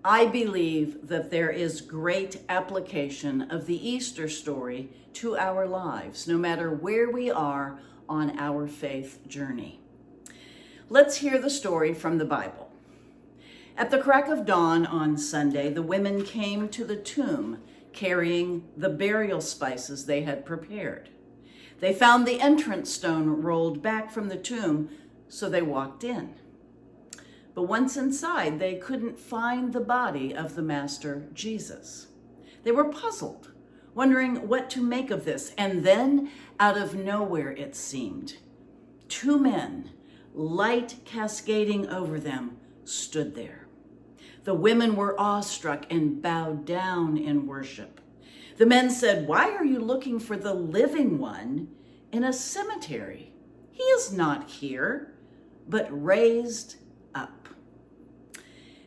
I believe that there is great application of the Easter story to our lives, no matter where we are on our faith journey. Let's hear the story from the Bible. At the crack of dawn on Sunday, the women came to the tomb carrying the burial spices they had prepared. They found the entrance stone rolled back from the tomb, so they walked in. But once inside, they couldn't find the body of the Master Jesus. They were puzzled, wondering what to make of this. And then, out of nowhere, it seemed, two men, light cascading over them, stood there. The women were awestruck and bowed down in worship. The men said, "Why are you looking for the living one in a cemetery? He is not here, but raised up."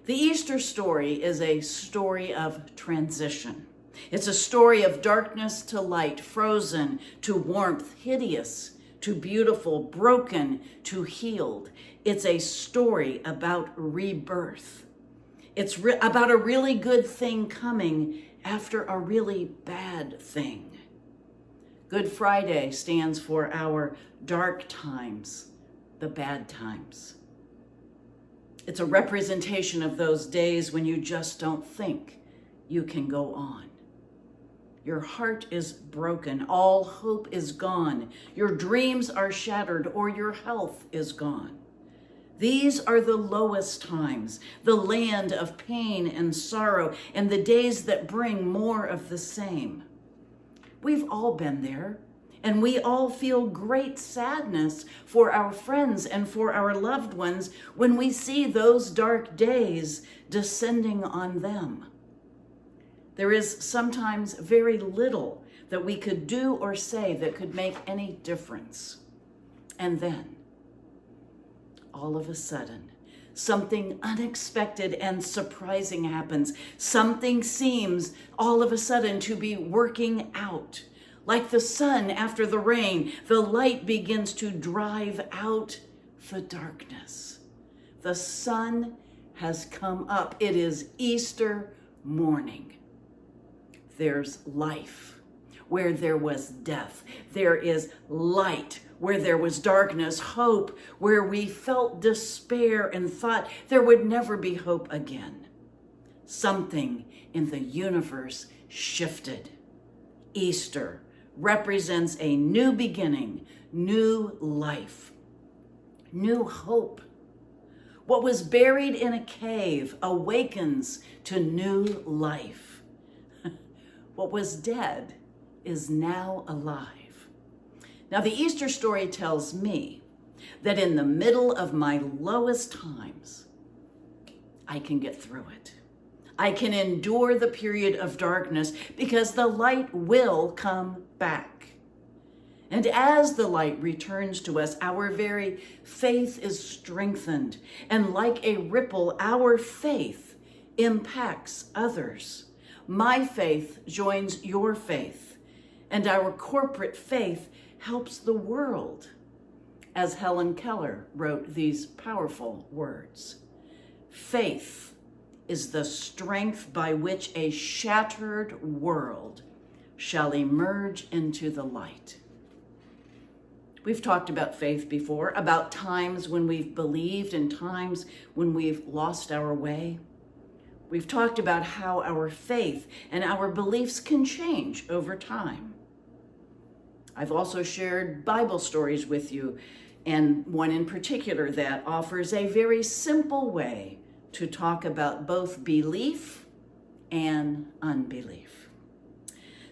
The Easter story is a story of transition. It's a story of darkness to light, frozen to warmth, hideous to beautiful, broken to healed. It's a story about rebirth. It's about a really good thing coming after a really bad thing. Good Friday stands for our dark times, the bad times. It's a representation of those days when you just don't think you can go on. Your heart is broken, all hope is gone, your dreams are shattered, or your health is gone. These are the lowest times, the land of pain and sorrow, and the days that bring more of the same. We've all been there. And we all feel great sadness for our friends and for our loved ones when we see those dark days descending on them. There is sometimes very little that we could do or say that could make any difference. And then, all of a sudden, something unexpected and surprising happens. Something seems all of a sudden to be working out. Like the sun after the rain, the light begins to drive out the darkness. The sun has come up. It is Easter morning. There's life where there was death. There is light where there was darkness, hope where we felt despair and thought there would never be hope again. Something in the universe shifted. Easter represents a new beginning, new life, new hope. What was buried in a cave awakens to new life. What was dead is now alive. Now, the Easter story tells me that in the middle of my lowest times, I can get through it. I can endure the period of darkness because the light will come back. And as the light returns to us, our very faith is strengthened. And like a ripple, our faith impacts others. My faith joins your faith, and our corporate faith helps the world. As Helen Keller wrote these powerful words, "Faith is the strength by which a shattered world shall emerge into the light." We've talked about faith before, about times when we've believed and times when we've lost our way. We've talked about how our faith and our beliefs can change over time. I've also shared Bible stories with you, and one in particular that offers a very simple way to talk about both belief and unbelief.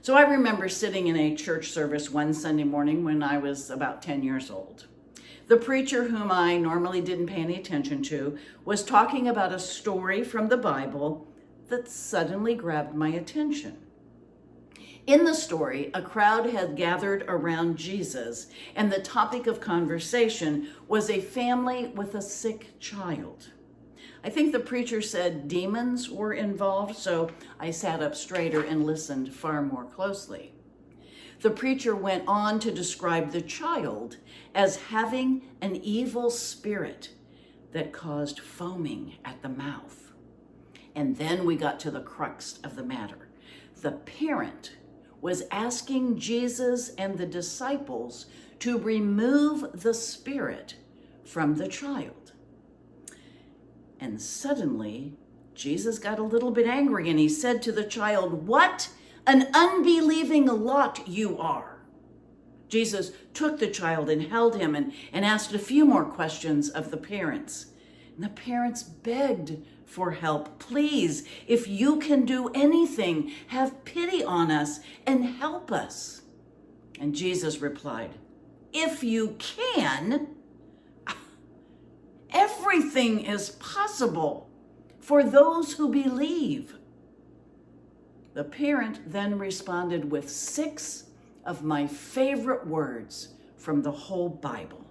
So I remember sitting in a church service one Sunday morning when I was about 10 years old. The preacher, whom I normally didn't pay any attention to, was talking about a story from the Bible that suddenly grabbed my attention. In the story, a crowd had gathered around Jesus, and the topic of conversation was a family with a sick child. I think the preacher said demons were involved, so I sat up straighter and listened far more closely. The preacher went on to describe the child as having an evil spirit that caused foaming at the mouth. And then we got to the crux of the matter. The parent was asking Jesus and the disciples to remove the spirit from the child. And suddenly, Jesus got a little bit angry and he said to the child, "What an unbelieving lot you are." Jesus took the child and held him and asked a few more questions of the parents. And the parents begged for help. "Please, if you can do anything, have pity on us and help us." And Jesus replied, "If you can, everything is possible for those who believe." The parent then responded with 6 of my favorite words from the whole Bible.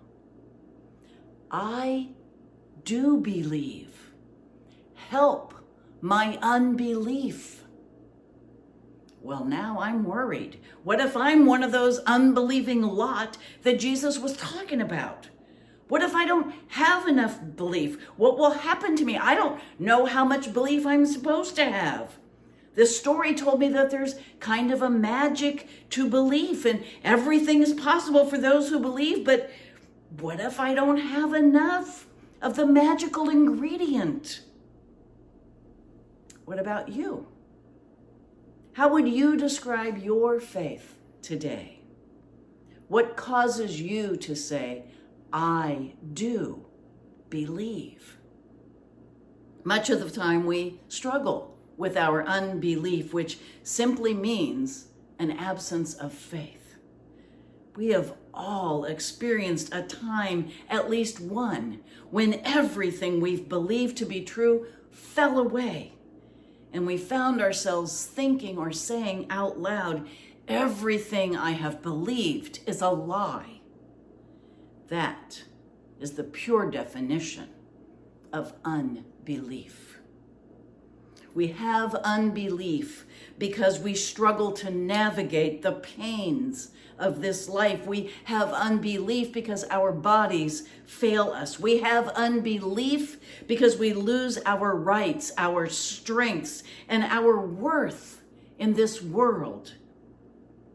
"I do believe. Help my unbelief." Well, now I'm worried. What if I'm one of those unbelieving lot that Jesus was talking about? What if I don't have enough belief? What will happen to me? I don't know how much belief I'm supposed to have. This story told me that there's kind of a magic to belief and everything is possible for those who believe, but what if I don't have enough of the magical ingredient? What about you? How would you describe your faith today? What causes you to say, "I do believe"? Much of the time we struggle with our unbelief, which simply means an absence of faith. We have all experienced a time, at least one, when everything we've believed to be true fell away, and we found ourselves thinking or saying out loud, "Everything I have believed is a lie." That is the pure definition of unbelief. We have unbelief because we struggle to navigate the pains of this life. We have unbelief because our bodies fail us. We have unbelief because we lose our rights, our strengths, and our worth in this world.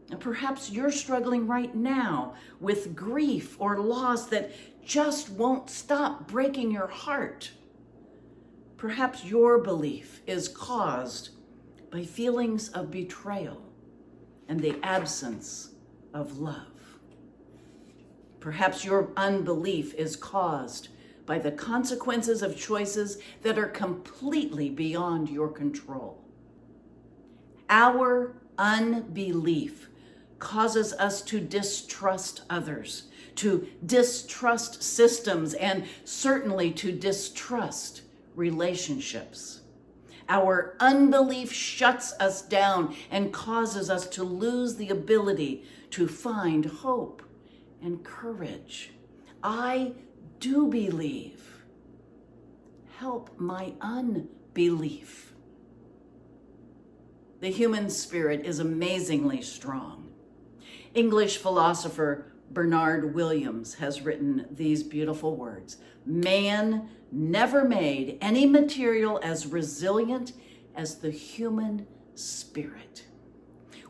And perhaps you're struggling right now with grief or loss that just won't stop breaking your heart. Perhaps your belief is caused by feelings of betrayal and the absence of love. Perhaps your unbelief is caused by the consequences of choices that are completely beyond your control. Our unbelief causes us to distrust others, to distrust systems, and certainly to distrust relationships. Our unbelief shuts us down and causes us to lose the ability to find hope and courage. I do believe. Help my unbelief. The human spirit is amazingly strong. English philosopher Bernard Williams has written these beautiful words: "Man never made any material as resilient as the human spirit."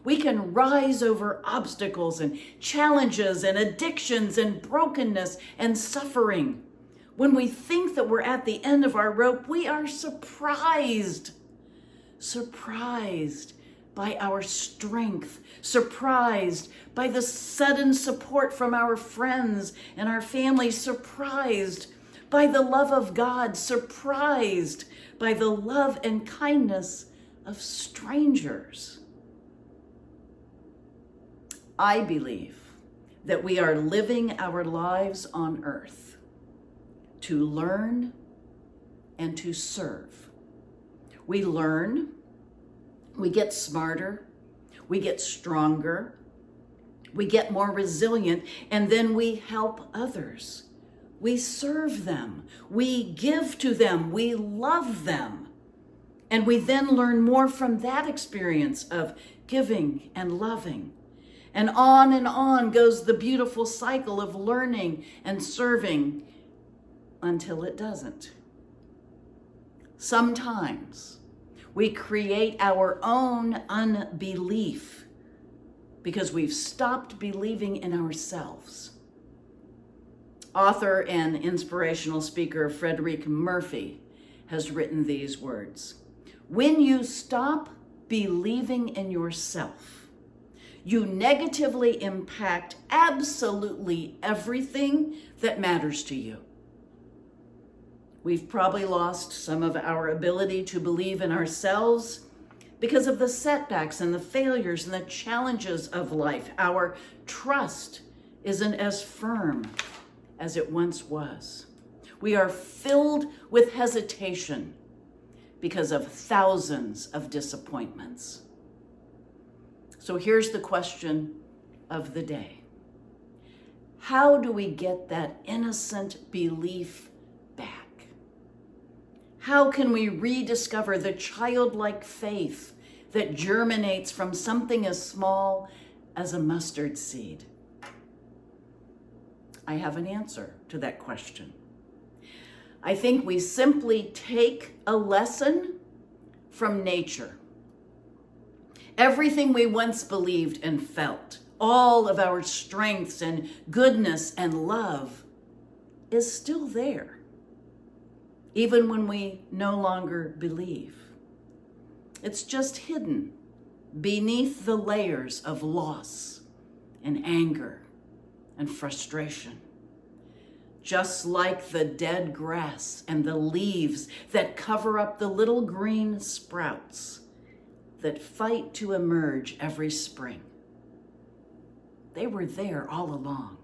We can rise over obstacles and challenges and addictions and brokenness and suffering. When we think that we're at the end of our rope, we are surprised by our strength, surprised by the sudden support from our friends and our family, surprised by the love of God, surprised by the love and kindness of strangers. I believe that we are living our lives on earth to learn and to serve. We learn, we get smarter, we get stronger, we get more resilient, and then we help others. We serve them, we give to them, we love them. And we then learn more from that experience of giving and loving. And on goes the beautiful cycle of learning and serving until it doesn't. Sometimes We create our own unbelief because we've stopped believing in ourselves. Author and inspirational speaker Frederick Murphy has written these words: "When you stop believing in yourself, you negatively impact absolutely everything that matters to you." We've probably lost some of our ability to believe in ourselves because of the setbacks and the failures and the challenges of life. Our trust isn't as firm as it once was. We are filled with hesitation because of thousands of disappointments. So here's the question of the day. How do we get that innocent belief back? How can we rediscover the childlike faith that germinates from something as small as a mustard seed? I have an answer to that question. I think we simply take a lesson from nature. Everything we once believed and felt, all of our strengths and goodness and love, is still there, even when we no longer believe. It's just hidden beneath the layers of loss and anger and frustration. Just like the dead grass and the leaves that cover up the little green sprouts that fight to emerge every spring. They were there all along,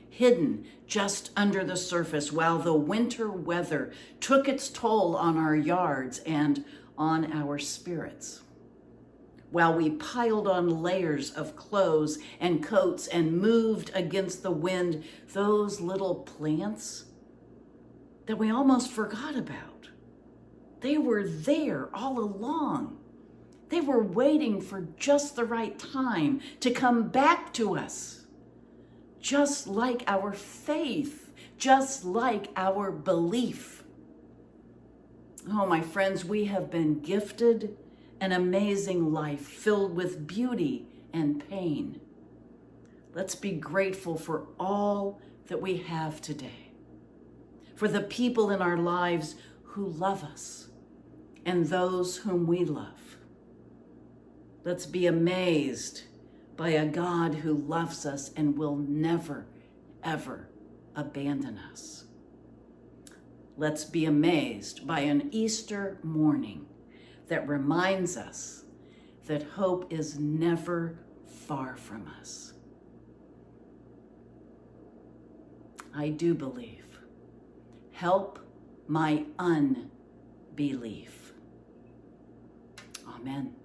hidden just under the surface while the winter weather took its toll on our yards and on our spirits. While we piled on layers of clothes and coats and moved against the wind, those little plants that we almost forgot about, they were there all along. They were waiting for just the right time to come back to us, just like our faith, just like our belief. Oh, my friends, we have been gifted an amazing life filled with beauty and pain. Let's be grateful for all that we have today, for the people in our lives who love us and those whom we love. Let's be amazed by a God who loves us and will never, ever abandon us. Let's be amazed by an Easter morning that reminds us that hope is never far from us. I do believe. Help my unbelief. Amen.